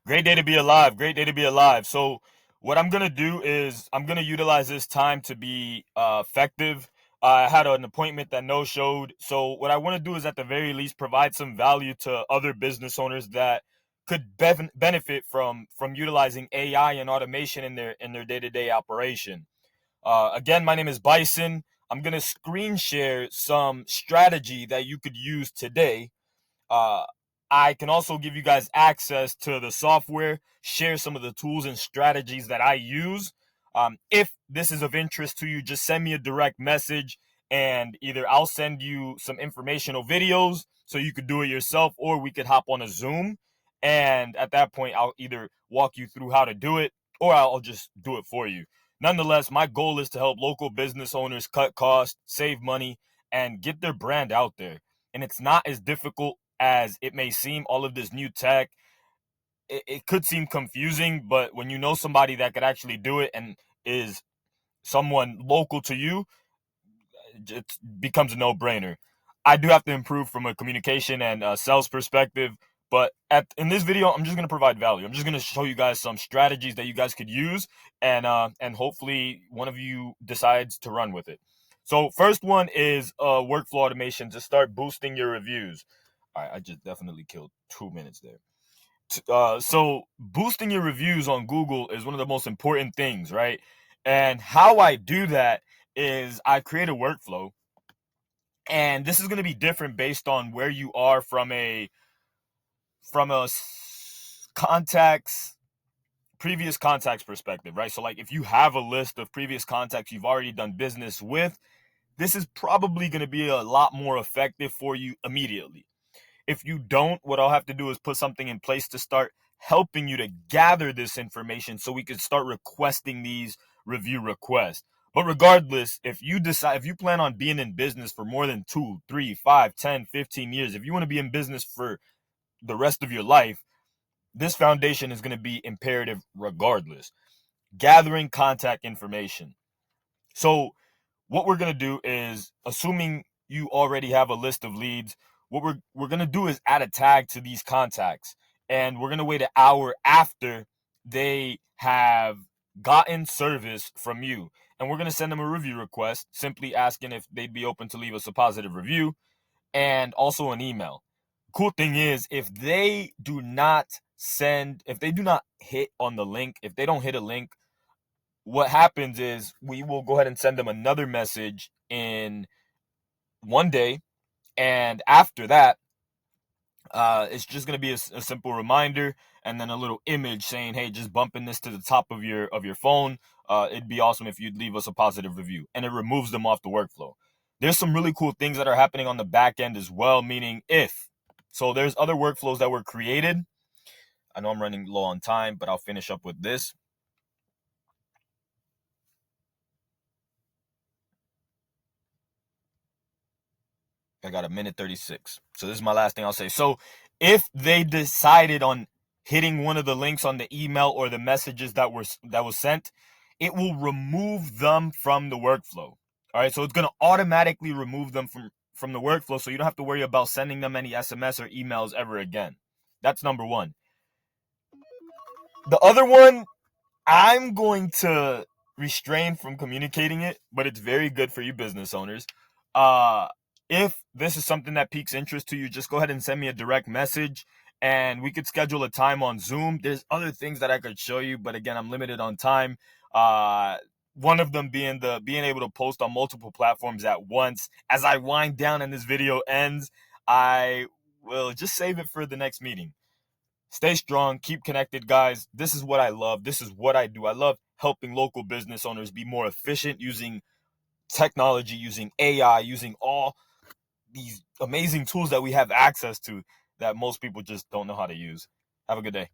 Great day to be alive. Great day to be alive. So, what I'm gonna do is I'm gonna utilize this time to be effective. I had an appointment that no showed. So, what I want to do is, at the very least, provide some value to other business owners that could benefit from utilizing AI and automation in their day to day operation. Again, my name is Bison. I'm gonna screen share some strategy that you could use today. uh, I can also give you guys access to the software, share some of the tools and strategies that I use. If this is of interest to you, just send me a direct message, and either I'll send you some informational videos so you could do it yourself, or we could hop on a Zoom. And at that point, I'll either walk you through how to do it, or I'll just do it for you. Nonetheless, my goal is to help local business owners cut costs, save money, and get their brand out there. And it's not as difficult as it may seem. All of this new tech, it could seem confusing, but when you know somebody that could actually do it and is someone local to you, it becomes a no-brainer. I do have to improve from a communication and sales perspective, but in this video, I'm just going to provide value. I'm just going to show you guys some strategies that you guys could use, and hopefully one of you decides to run with it. So first one is workflow automation to start boosting your reviews. All right, I just definitely killed 2 minutes there. So boosting your reviews on Google is one of the most important things, right? And how I do that is I create a workflow, and this is going to be different based on where you are from a contacts previous contacts perspective, right? So like if you have a list of previous contacts you've already done business with, this is probably going to be a lot more effective for you immediately. If you don't, what I'll have to do is put something in place to start helping you to gather this information so we can start requesting these review requests. But regardless, if you plan on being in business for more than 2, 3, 5, 10, 15 years, if you want to be in business for the rest of your life, this foundation is going to be imperative regardless. Gathering contact information. So what we're going to do is, assuming you already have a list of leads, what we're going to do is add a tag to these contacts, and we're going to wait an hour after they have gotten service from you, and we're going to send them a review request, simply asking if they'd be open to leave us a positive review, and also an email. Cool thing is, if they do not hit on the link, if they don't hit a link, what happens is we will go ahead and send them another message in one day, and after that, it's just going to be a simple reminder, and then a little image saying, hey, just bumping this to the top of your phone. It'd be awesome if you'd leave us a positive review, and it removes them off the workflow. There's some really cool things that are happening on the back end as well, meaning there's other workflows that were created. I know I'm running low on time, but I'll finish up with this. I got a minute 36. So this is my last thing I'll say. So if they decided on hitting one of the links on the email or the messages that was sent, it will remove them from the workflow. All right, so it's going to automatically remove them from the workflow, so you don't have to worry about sending them any SMS or emails ever again. That's number one. The other one, I'm going to restrain from communicating it, but it's very good for you business owners. Uh, if this is something that piques interest to you, just go ahead and send me a direct message, and we could schedule a time on Zoom. There's other things that I could show you, but again, I'm limited on time. One of them being being able to post on multiple platforms at once. As I wind down and this video ends, I will just save it for the next meeting. Stay strong, keep connected, guys. This is what I love. This is what I do. I love helping local business owners be more efficient using technology, using AI, using all these amazing tools that we have access to that most people just don't know how to use. Have a good day.